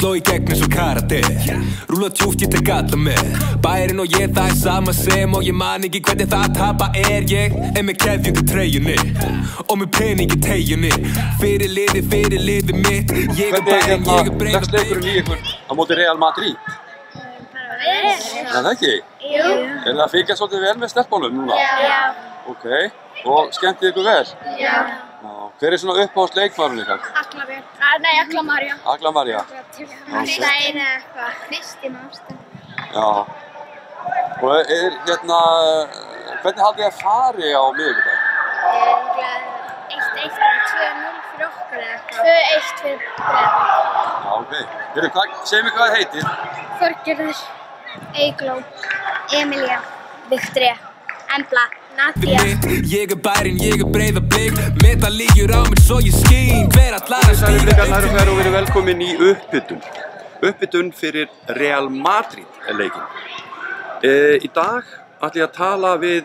sló í gegn eins og karate. Rúla tjúft, ég tek alla með. Bærinn og ég, það sama sem. Og ég man ekki hvernig það tapa er. Ég með keðjum til treyjunni og með pening í teyjunni. Fyrir liðið mitt. Ég bærinn, ég breið. Hvernig leikurinn í ykkur á móti Real Madrid? Er það ekki? Jú. Er það að fylgja svolítið vel með stelpunum núna? Já. Ok, og skemmtið ykkur vel? Já. Hver er svona uppáhalds leikmaðurinn ykkar? Agla María. Agla María? Stein eða eitthvað. Kristín Ástin. Já. Og hvernig haldið þið að fari á miðvikudag? 1-1 eða 2-0 fyrir okkur eða eitthvað. 2-1 fyrir Breiðablik. Já, ok. Segðu mér hvað það heitir? Þorgerður, Eygló, Emilía, Viktoría, Embla, Nadia. Ég bærinn, ég Breiðablik. Meta lígjur á mér svo ég skín. Hver allar að stíga og verið velkomin í uppbytun fyrir Real Madrid leikin. Í dag ætla ég að tala við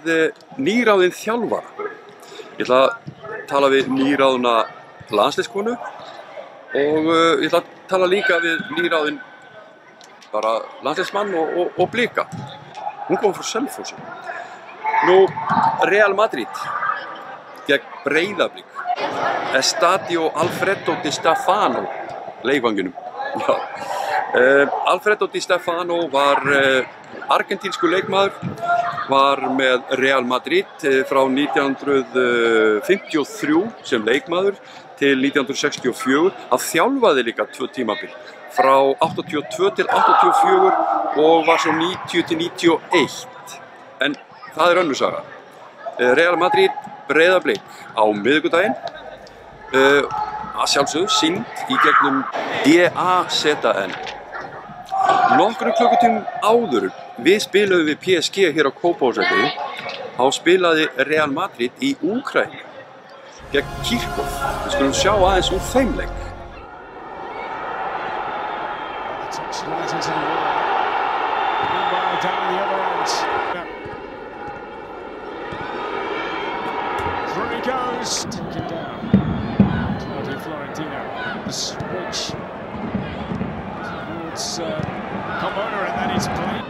nýráðinn þjálfara. Ég ætla að tala við nýráðna landsliðskonu og ég ætla að tala líka við nýráðinn bara landsliðsmann og Blika. Hún kom frá Selfossi. Nú, Real Madrid gegn Breiðablik. Estadio Alfredo Di Stefano leikvanginum. Já. Alfredo Di Stefano var argentínsku leikmaður, var með Real Madrid frá 1953 sem leikmaður til 1964. Hann þjálfaði líka 2 tímabil, frá 82 til 84 og var svo 90 til 91. En það er önnur saga. Real Madrid Breiðablik á miðvikudaginn. Að sjálfsögðu sýnd í gegnum DAZN. Nokkrum klukkutímum áður við spiluðum við PSG hér á Kópavogsvelli, þá spilaði Real Madrid í Úkraínu gegn Kirkov. Við skulum sjá aðeins úr þeim leik. Pomona, and that is played.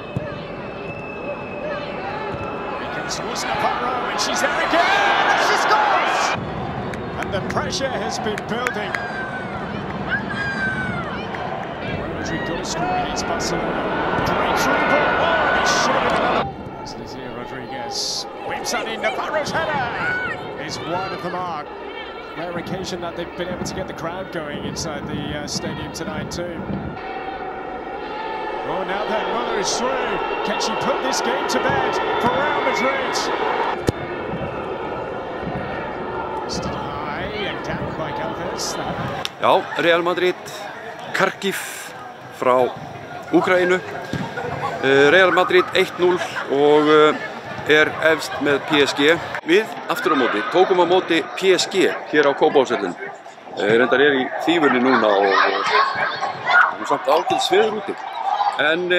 Here comes Navarro, and she's there again! She scores! And the pressure has been building. Rodrigo goal scoring against Barcelona. Great through ball, and it's shoving another. As Lizzie Rodriguez whips that in. Navarro's header is wide of the mark. Rare occasion that they've been able to get the crowd going inside the stadium tonight too. Oh, now that Muller is through. Can she put this game to bed for Real Madrid? Stood high and down by Galvez. Já, Real Madrid, Kharkiv frá Úkraínu. Real Madrid 1-0 og efst með PSG. Við, aftur á móti, tókum á móti PSG hér á Kópavogsvellinum. Reyndar í þýfunni núna og samt ágætis veður úti. En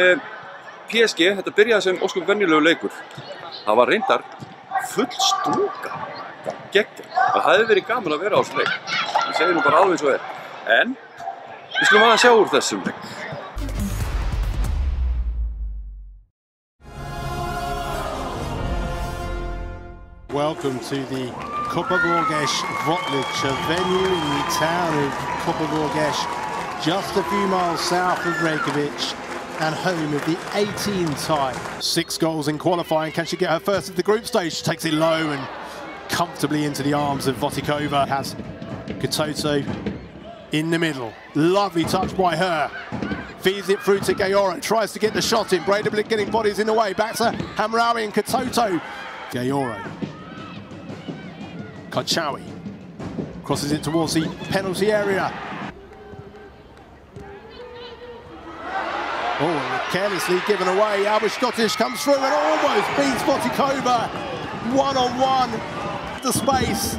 PSG, þetta byrjaði sem ósköp venjulegu leikur. Það var reyndar full stúka gegn. Það hefði verið gaman að vera á þessu leik. Ég segi nú bara alveg eins og er. En við skulum aðeins sjá úr þessum leik. Welcome to the Kopagorgesh Votlice, a venue in the town of Kopagorgesh, just a few miles south of Reykjavik, and home of the 18 tie. 6 goals in qualifying. Can she get her first at the group stage? She takes it low and comfortably into the arms of Votikova. Has Katoto in the middle. Lovely touch by her. Feeds it through to Gayora. Tries to get the shot in. Breiðablik getting bodies in the way. Back to Hamraoui and Katoto. Gayora. Karchaoui crosses it towards the penalty area. Oh, carelessly given away. Albert Scottish comes through and almost beats Votikova. One-on-one. The space.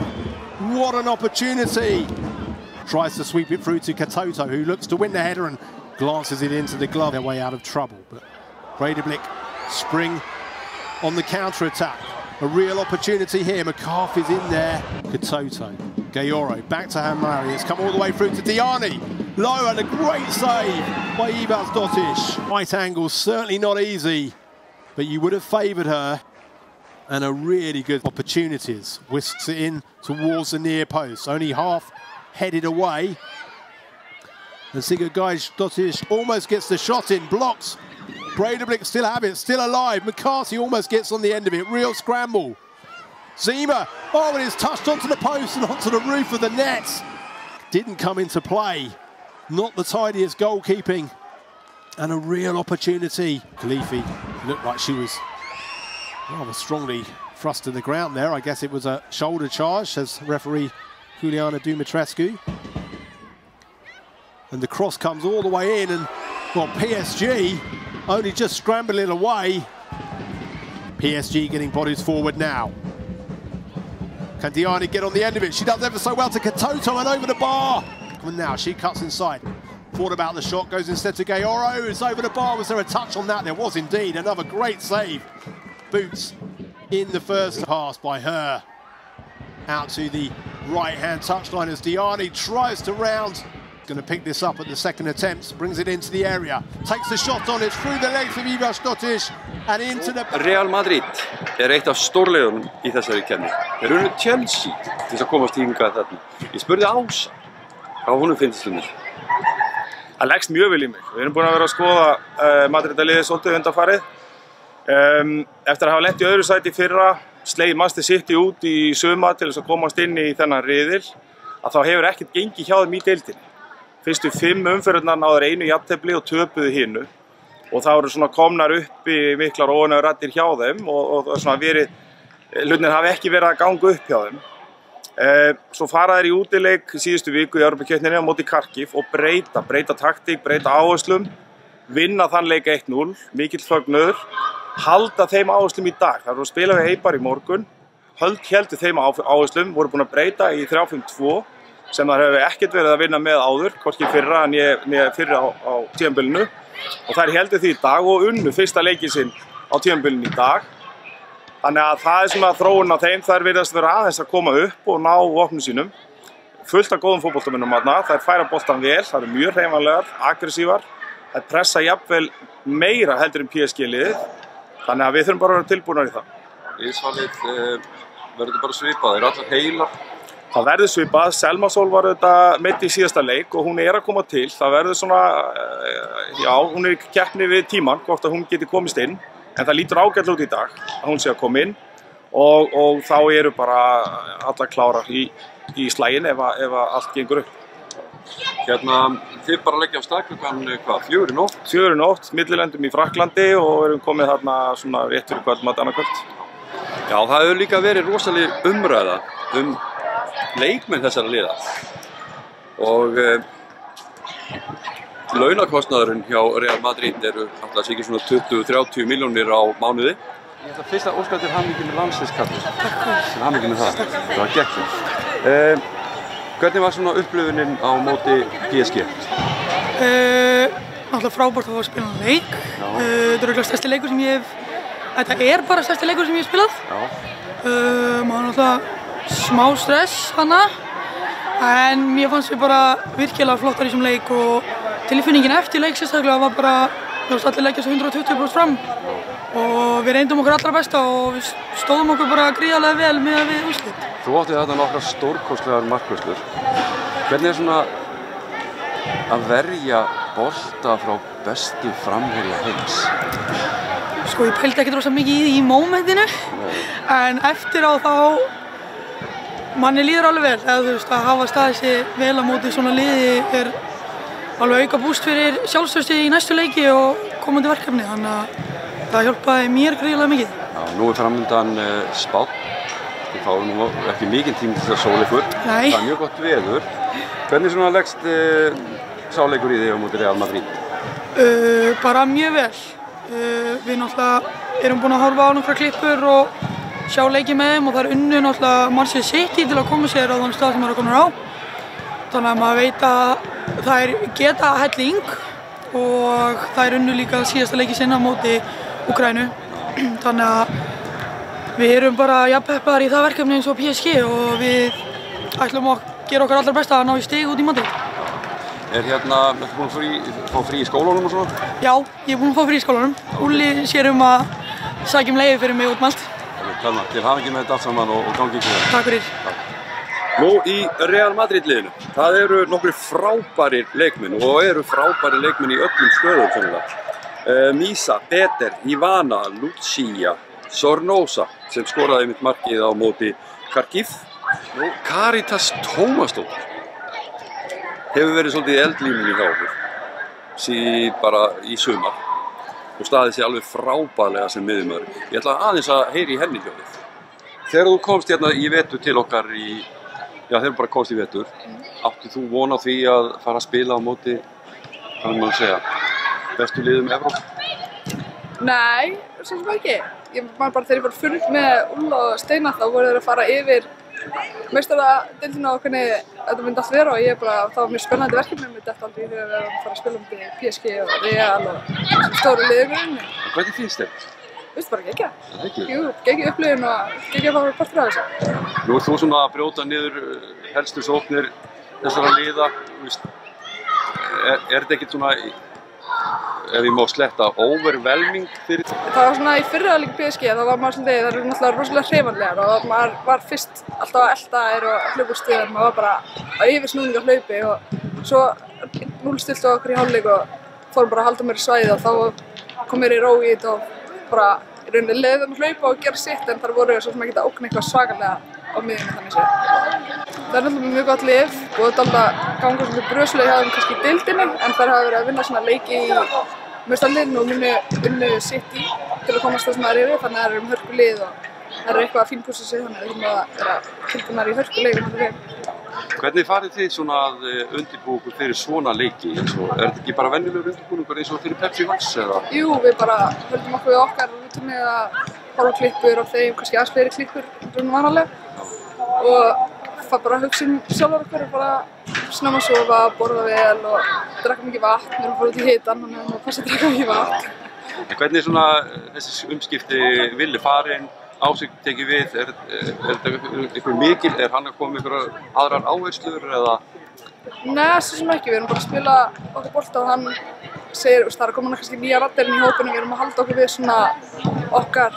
What an opportunity. Tries to sweep it through to Katoto, who looks to win the header and glances it into the glove. Their way out of trouble. But Breiðablik spring on the counter-attack. A real opportunity here. McCarthy's in there. Katoto. Gayoro back to Hamraoui. It's come all the way through to Diani. Low and a great save by Ivas Dotish. Right angle, certainly not easy, but you would have favoured her. And a really good opportunities. Whisks it in towards the near post. Only half headed away. And Sigurgaish Dotish almost gets the shot in, blocks. Breidablik still have it, still alive. McCarthy almost gets on the end of it. Real scramble. Zima, oh, and it's touched onto the post and onto the roof of the net. Didn't come into play. Not the tidiest goalkeeping. And a real opportunity. Khalifi looked like she was rather strongly thrust to the ground there. I guess it was a shoulder charge, says referee Juliana Dumitrescu. And the cross comes all the way in, and well, PSG only just scrambling away. PSG getting bodies forward now. Can Diani get on the end of it? She does ever so well to Katoto and over the bar. And now she cuts inside. Thought about the shot, goes instead to Gayoro. It's over the bar. Was there a touch on that? There was indeed. Another great save. Boots in the first pass by her. Out to the right-hand touchline as Diani tries to round. Going to pick this up at the second attempt. Brings it into the area. Takes the shot on it through the legs of Ivas Dotish and into the... Real Madrid eitt af stórliðunum í þessari keppni. Þeir unnu Chelsea til að komast hingað þarna. Ég spurði Ása hvað honum finnst um þetta. Það leggst mjög vel í mig. Við erum búin að vera að skoða Madrid-liðið svolítið undanfarið. Eftir að hafa lent í öðru sæti í fyrra, slegið Manchester City út í sumar til þess að komast inn í þennan riðil, að þá hefur ekkert gengið hjá þeim í deildinni. Fyrstu 5 umferðirnar náður einu jafntefli og töpuðu hinu. Og það voru svona komnar upp í miklar óánægjuraddir raddir hjá þeim og svona verið, hlutirnir hafi ekki verið að ganga upp hjá þeim. Svo fara þeir í útileik síðustu viku í Evrópukeppninni á móti Kharkiv og breyta taktík, breyta áherslum, vinna þann leik 1-0, mikill fögnuður, halda þeim áherslum í dag. Það voru að spila við Eibar í morgun, héldu þeim áherslum, voru búin að breyta í 3-5-2 sem þær hefur ekkert verið að vinna með áður, hvorki fyrra en ég fyrra á tímabilinu. Og þær héldu því í dag og unnu fyrsta leikinn sinn á tímabilinu í dag. Þannig að það svona þróun á þeim, þær virðast vera aðeins að koma upp og ná vopnum sínum. Fullt af góðum fótboltamönnum þarna, þær færa boltan vel, þær eru mjög hreyfanlegar, aggressívar. Þær pressa jafnvel meira heldur en PSG-liðið. Þannig að við þurfum bara að vera tilbúnar í það. Liðsvalið verður bara svipað, þeir allar heilar. Það verður svipað, Selma Sól var auðvitað meidd í síðasta leik og hún er að koma til. Það verður svona, já, hún er í keppni við tímann, hvort að hún geti komist inn. En það lítur ágætlega út í dag að hún sé að koma inn og þá eru bara allar klárar í slaginn ef allt gengur upp. Hérna, þið bara leggja á stað klukkan hvað, 4 í nótt? 4 í nótt, millilendum í Frakklandi og erum komið þarna svona rétt fyrir kvöldmat annað kvöld. Já, það hefur líka verið rosaleg umræða leikmenn þessara liða og launakostnaðurinn hjá Real Madrid eru alltaf ekki svona 20-30 milljónir á mánuði. Ég ætla fyrst að óska til hamingju með landsliðskapið. Til hamingju með það. Það var geggjum. Hvernig var svona upplifunin á móti PSG? Náttúrulega frábært að fá að spila leik. Þetta er örugglega stærsti leikur sem ég hef... Þetta er bara stærsti leikur sem ég hef spilað. Maður náttúrulega smá stress hana. En mér fannst við bara virkilega flottar í þessum leik og tilfinningin eftir leik sérstaklega var bara, allir leggja svo 120% fram og við reyndum okkur allra besta og við stóðum okkur bara gríðarlega vel með við úrslit. Þú átti þetta nokkrar stórkostlegar markvörslur. Hvernig er svona að verja bolta frá bestu framherja heims? Sko ég pældi ekkert rosa mikið í mómentinu en eftir á þá manni líður alveg vel, eða þú veist að hafa staðið sig vel á móti svona liði er alveg auka búst fyrir sjálfstrausti í næstu leiki og komandi verkefni, þannig að það hjálpaði mér gríðarlega mikið. Já, nú er framundan Spánn, þið fáum nú ekki mikinn tíma til að sóla ykkur. Nei. Það er mjög gott veður. Hvernig svona leggst sáleikur í þig á móti Real Madrid? Bara mjög vel. Við náttúrulega erum búin að horfa á nokkra klippur og sjá leiki með þeim og það er unnu náttúrulega Manchester City til að koma sér á þann stað sem það er komin á. Þannig að maður veit að það er geta helling og það er unnu líka síðasta leiki sinna á móti Úkraínu. Þannig að við erum bara jafnpeppaðar í það verkefni eins og PSG og við ætlum að gera okkar allra besta að ná í stig út í Madrid. hérna, ertu búinn að fá frí í skólanum og svona? Já, ég er búinn að fá frí í skólanum. Úlli sér að sækja leyfi fyrir mig út um allt. Til hamingju með þetta allt saman og gangi ykkur vel. Takk fyrir. Nú í Real Madrid liðinu, það eru nokkri frábærir leikmenn og eru frábærir leikmenn í öllum stöðum sennilega. Misa, Peter, Ivana, Lucia, Sornosa sem skoraði mitt markið á móti Kharkiv. Nú, Karitas Tómasdóttir hefur verið svolítið í eldlínunni hjá okkur bara í sumar og staðið sér alveg frábærlega sem miðjumaður. Ég ætla aðeins að heyra í henni hjá þér. Þegar þú komst hérna í vetur til okkar þegar þú bara komst í vetur, áttu þú von á því að fara að spila á móti, hvað maður segja, bestu liðum Evrópu? Nei, svo sem ekki. Ég man bara þegar ég var fund með Úlla og Steina þá voru þeir að fara yfir meistaradeildina og hvernig þetta myndi allt vera og það var mjög spennandi verkefni með þetta aldrei þegar við erum að fara að spila um PSG og Real og stóru liðum. Hvernig finnst þér? Veistu bara geggjað. Jú, geggjað upplifun og geggjað að fara partur af þessu. Nú ert þú svona að brjóta niður helstu sóknir þessara liða, er þetta ekkert svona, ef ég má sletta, overwhelming fyrir? Það var svona í fyrra líka PSG, þá var maður svolítið, það eru náttúrulega rosalega hreyfanlegar og maður var fyrst alltaf að elta þær og hlaupa úr stíðan, maður var bara á yfirsnúning á hlaupi og svo 0-stilt á okkur í hálfleik og fórum bara að halda mér í svæði og þá kom mér í ró í þetta og bara í rauninni leiði þeim að hlaupa og gera sitt en þar voru svo sem ekki að ógna eitthvað svakalega á miðjunni þannig séð. Það er náttúrulega mjög gott lið og þetta er alltaf ganga svolítið bröslega hjá þeim kannski í deildinni en þær hafa verið að vinna svona leiki í meistaraliðinu og unnu sitt í til að komast það sem það eru þannig að það eru hörku lið og það eru eitthvað að fínpússa sig þannig að við þurfum að vera tilbúnar í hörku leikum. Hvernig farið þið svona að undirbúa ykkur fyrir svona leiki? Er þetta ekki bara venjulegur undirbúningur eins og fyrir Pepsi Max eða? Jú, við bara höldum okkur við okkar rútínu að horfa klippur á þeim, kannski aðeins fleiri klippur en vanalega og það bara hugsa sjálfur okkur og bara snemma að sofa, borða vel og drekka mikið vatn, við erum að fara út í hitan þannig að maður passa að drekka mikið vatn. En hvernig er svona þessi umskipti Villi farinn, Ásik tekið við, er þetta eitthvað mikil, er hann að koma með einhverjar aðrar áherslur eða? Nei, svo sem ekki, við erum bara að spila okkar bolta og hann segir, það er að koma kannski nýja raddir inn í hópinu, við erum að halda okkur við svona okkar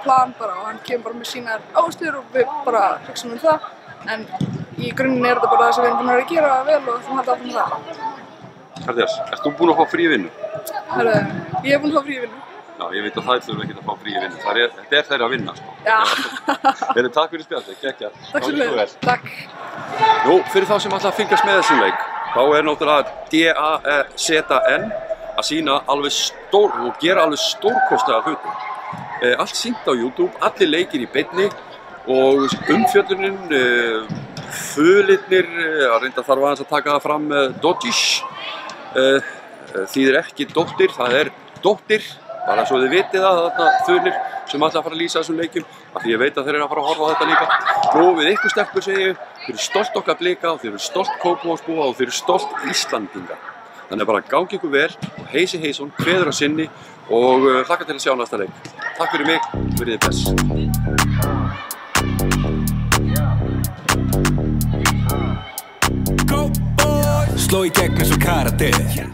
plan bara og hann kemur bara með sínar áherslur og við bara hugsaum það en í grunninn er þetta bara það sem við erum búin að gera vel og það halda áfram það. Kardias, ert þú búin að fá frí í vinnu? Herru, ég er búin að fá frí í vinnu. Já, ég veit að það þurfa ekki að fá frí í vinnu, þetta er þeirra að vinna sko. Já. Takk fyrir spjallið, geggjað. Takk fyrir mig, takk. Nú, fyrir þá sem ætla að fylgjast með þessum leik, þá er náttúrulega DAZN að sýna alveg og gera alveg stórkostlega hluti. Allt sýnt á YouTube, allir leikir í beinni og umfjöllunin, fulirnir, að reynda þarf aðeins að taka það fram með Dodgish, þýðir ekki dóttir, það er dóttir. Bara svo þið vitið það, þarna þulir sem ætla að fara að lýsa þessum leikjum af því ég veit að þeir eru að fara að horfa á þetta líka. Nú við ykkur stelpur segi ég, þeir eru stolt okkar blika og þeir eru stolt Kópavogsbúa og þeir eru stolt Íslandinga. Þannig að bara gangi ykkur vel og heisi heisson, kveður á sinni og hlakka til að sjá næsta leik. Takk fyrir mig, verið þið best. Sló í gegn eins og karate.